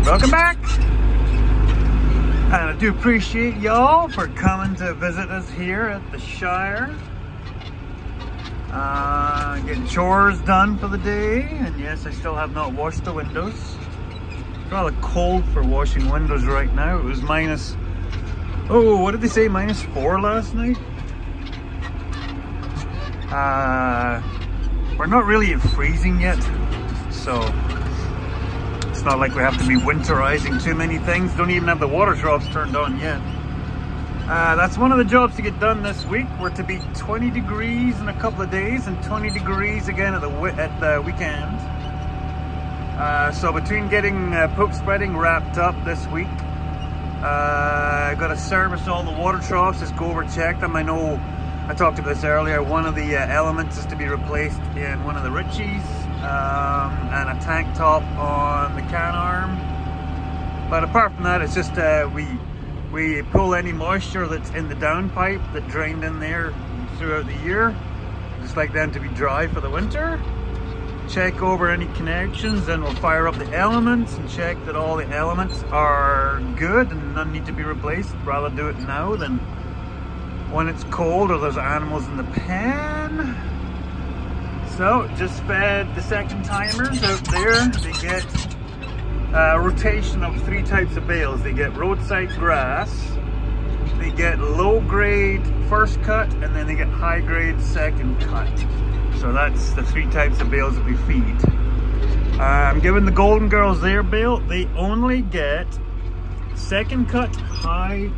Welcome back. And I do appreciate y'all for coming to visit us here at the Shire. Getting chores done for the day, and yes, I still have not washed the windows. It's rather cold for washing windows right now. It was minus, oh, what did they say, -4 last night? We're not really in freezing yet, so it's not like we have to be winterizing too many things. Don't even have the water troughs turned on yet. That's one of the jobs to get done this week. We're to be 20 degrees in a couple of days and 20 degrees again at the weekend. So between getting poop spreading wrapped up this week, I got to service all the water troughs, just go over check them. I know I talked about this earlier. One of the elements is to be replaced in one of the Richies, and a tank top on the can arm. But apart from that, it's just we pull any moisture that's in the downpipe that drained in there throughout the year, just like them to be dry for the winter. Check over any connections, then we'll fire up the elements and check that all the elements are good and none need to be replaced. Rather do it now than when it's cold or there's animals in the pen. So just fed the second timers out there. They get a rotation of 3 types of bales. They get roadside grass, they get low grade first cut, and then they get high grade second cut. So that's the 3 types of bales that we feed. I'm giving the Golden Girls their bale. They only get second cut high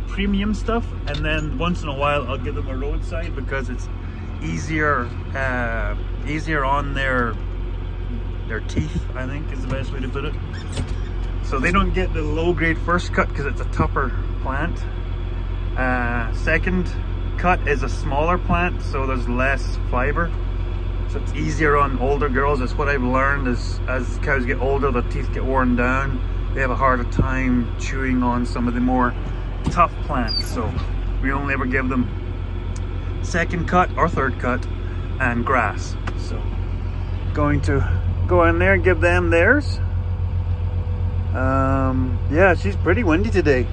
premium stuff, and then once in a while I'll give them a roadside because it's easier on their teeth, I think is the best way to put it. So they don't get the low grade first cut because it's a tougher plant. Second cut is a smaller plant, so there's less fiber, so it's easier on older girls. That's what I've learned, is as cows get older, their teeth get worn down, they have a harder time chewing on some of the more tough plants. So we only ever give them second cut or third cut and grass. So going to go in there and give them theirs. Yeah, she's pretty windy today.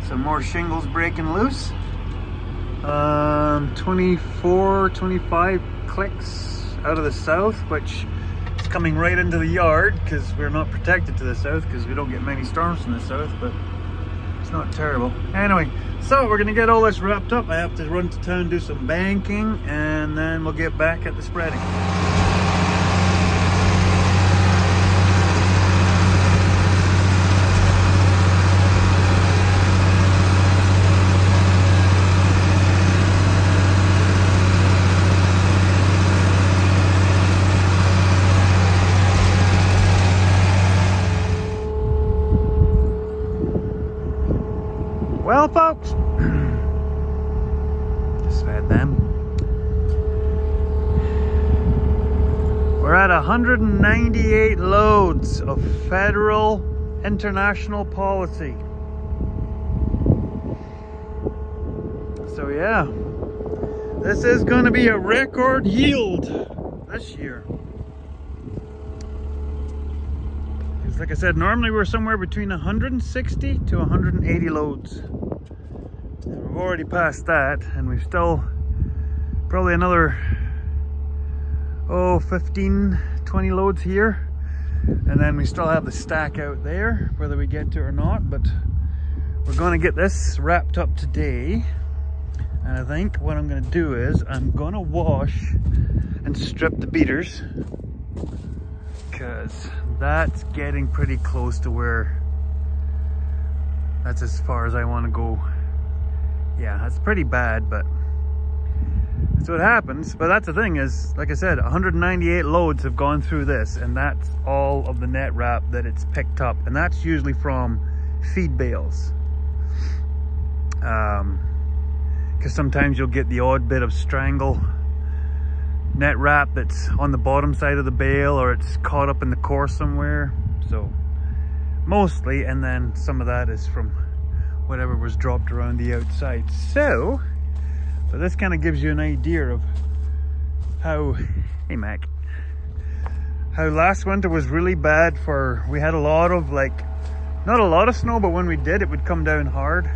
Some more shingles breaking loose. 24, 25 clicks out of the south, which is coming right into the yard because we're not protected to the south because we don't get many storms from the south, but it's not terrible. Anyway, so we're gonna get all this wrapped up. I have to run to town, do some banking, and then we'll get back at the spreading. Well, folks, just fed them. We're at 198 loads of federal international policy. So yeah, this is going to be a record yield this year. Like I said, normally we're somewhere between 160 to 180 loads. And we've already passed that, and we've still probably another 15, 20 loads here. And then we still have the stack out there, whether we get to it or not. But we're going to get this wrapped up today. And I think what I'm going to do is I'm going to wash and strip the beaters, because that's getting pretty close to where, that's as far as I want to go. Yeah, that's pretty bad, but that's what happens. But that's the thing is, like I said, 198 loads have gone through this, and that's all of the net wrap that it's picked up, and that's usually from feed bales. Because sometimes you'll get the odd bit of strangle net wrap that's on the bottom side of the bale, or it's caught up in the core somewhere. So mostly, and then some of that is from whatever was dropped around the outside. So, but this kind of gives you an idea of how, hey Mac, how last winter was really bad for, we had a lot of like, not a lot of snow, but when we did, it would come down hard.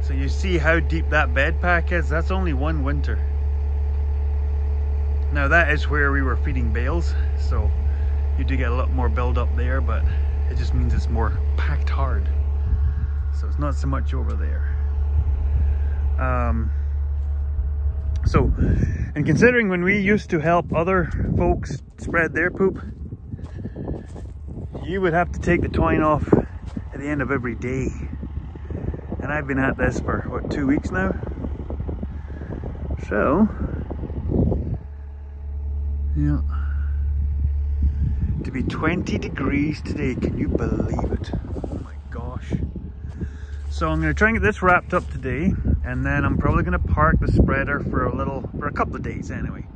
So you see how deep that bed pack is. That's only one winter. Now that is where we were feeding bales, so you do get a lot more build up there, but it just means it's more packed hard. So it's not so much over there. And considering when we used to help other folks spread their poop, you would have to take the twine off at the end of every day. And I've been at this for, what, 2 weeks now? So, yeah. To be 20 degrees today, can you believe it? Oh my gosh. So I'm going to try and get this wrapped up today, and then I'm probably going to park the spreader for a couple of days anyway.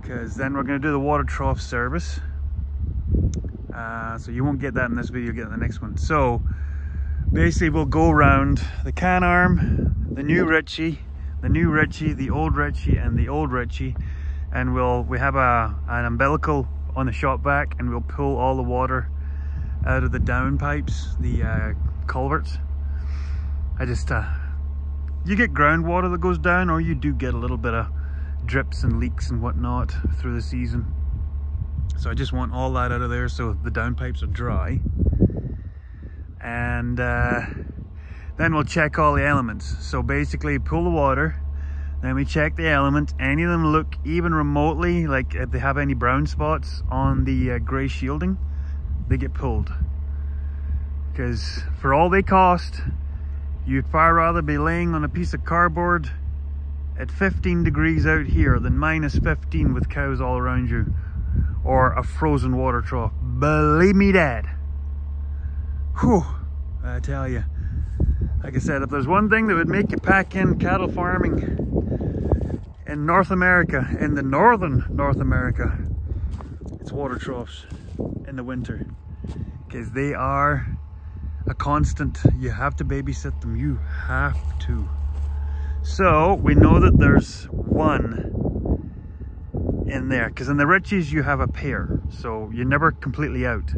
Because then we're going to do the water trough service. So you won't get that in this video, you'll get it in the next one. So basically we'll go around the can arm, the new Ritchie, the old Ritchie, and the old Ritchie, and we have an umbilical on the shop vac, and we'll pull all the water out of the down pipes, the culverts. You get groundwater that goes down, or you do get a little bit of drips and leaks and whatnot through the season. So I just want all that out of there so the down pipes are dry. And then we'll check all the elements. So basically pull the water, then we check the elements. Any of them look even remotely like if they have any brown spots on the gray shielding, they get pulled. Because for all they cost, you'd far rather be laying on a piece of cardboard at 15 degrees out here than minus 15 with cows all around you, or a frozen water trough. Believe me, Dad. Whew, I tell you. Like I said, if there's one thing that would make you pack in cattle farming in North America, in the northern North America, it's water troughs in the winter. Because they are a constant. You have to babysit them. You have to. So we know that there's one in there, because in the Ritchies you have a pair, so you're never completely out.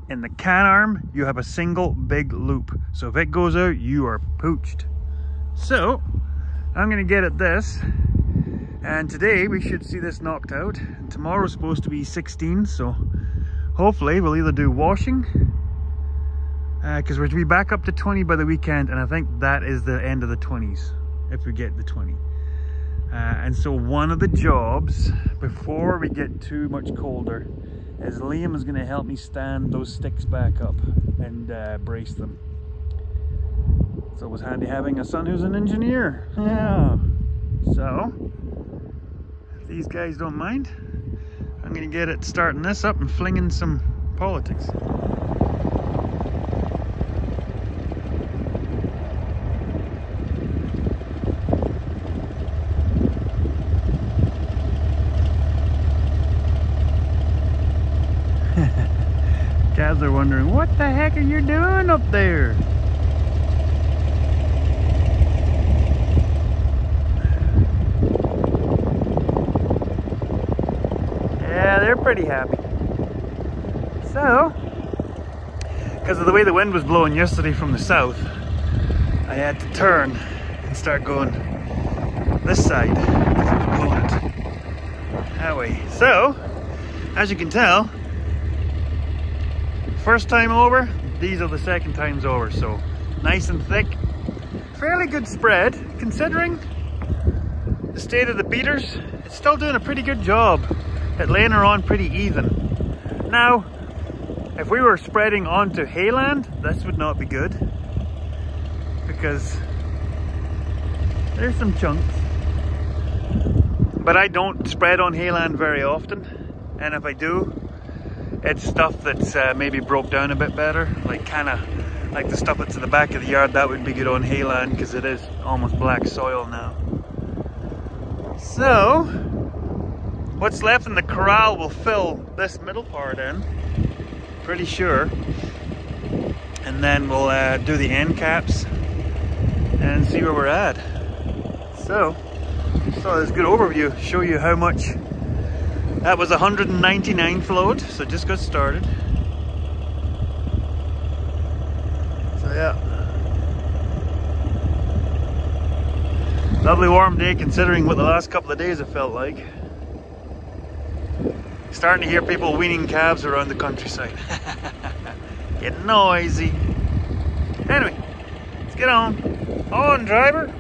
In the can arm you have a single big loop, so if it goes out, you are pooched. So I'm gonna get at this, and today we should see this knocked out. And tomorrow's supposed to be 16, so hopefully we'll either do washing, because we're to be back up to 20 by the weekend, and I think that is the end of the 20s if we get the 20. And so one of the jobs before we get too much colder is Liam is going to help me stand those sticks back up and brace them. So it was handy having a son who's an engineer. Yeah. So if these guys don't mind, I'm going to get it starting this up and flinging some politics. Calves are wondering, what the heck are you doing up there? Yeah, they're pretty happy. So, because of the way the wind was blowing yesterday from the south, I had to turn and start going this side, blowing it that way. So, as you can tell, first time over, these are the second times over, so nice and thick. Fairly good spread, considering the state of the beaters. It's still doing a pretty good job at laying her on pretty even. Now, if we were spreading onto hayland, this would not be good, because there's some chunks. But I don't spread on hayland very often, and if I do, it's stuff that's maybe broke down a bit better, like the stuff that's in the back of the yard. That would be good on hayland because it is almost black soil now. So what's left in the corral will fill this middle part in, pretty sure, and then we'll do the end caps and see where we're at. So that's a good overview, show you how much That was 199th load, so just got started. So yeah. Lovely warm day considering what the last couple of days have felt like. Starting to hear people weaning calves around the countryside. Getting noisy. Anyway, let's get on. On, driver.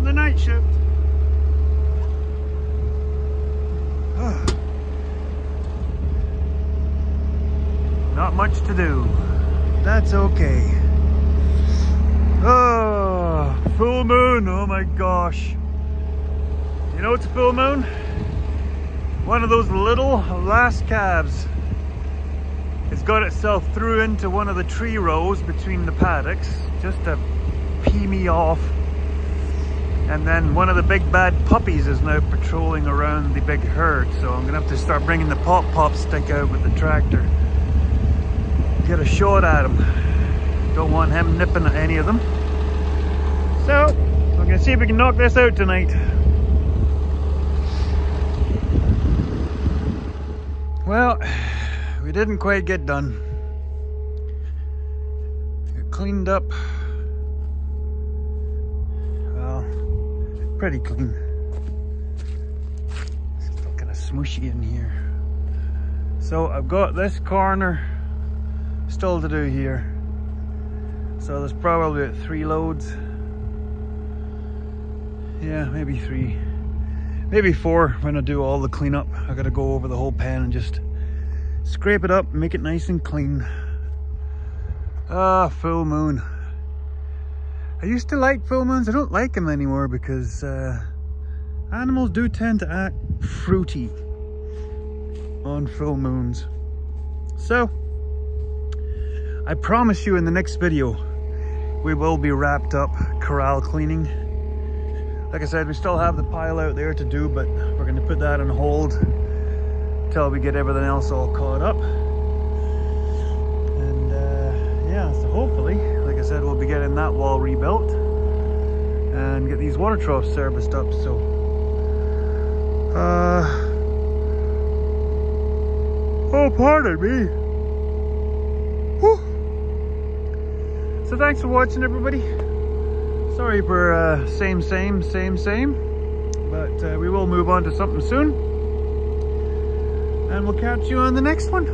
The night shift. Not much to do. That's okay. Oh, full moon. Oh my gosh. You know it's a full moon? One of those little last calves has got itself through into one of the tree rows between the paddocks just to pee me off. And then one of the big bad puppies is now patrolling around the big herd. So I'm gonna have to start bringing the pop stick out with the tractor. Get a shot at him. Don't want him nipping at any of them. So we're gonna see if we can knock this out tonight. Well, we didn't quite get done. It cleaned up. Pretty clean. Still kind of smushy in here. So I've got this corner still to do here. So there's probably about 3 loads. Yeah, maybe 3. Maybe 4 when I do all the cleanup. I gotta go over the whole pen and just scrape it up, make it nice and clean. Ah, full moon. I used to like full moons. I don't like them anymore because animals do tend to act fruity on full moons. So, I promise you in the next video, we will be wrapped up corral cleaning. Like I said, we still have the pile out there to do, but we're going to put that on hold until we get everything else all caught up. And yeah, so hopefully, like I said, we'll be getting that wall rebuilt and get these water troughs serviced up. So oh, pardon me. Whew. So thanks for watching, everybody. Sorry for same, but we will move on to something soon, and we'll catch you on the next one.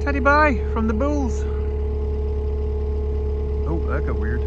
Teddy bye from the bulls. Oh, that got weird.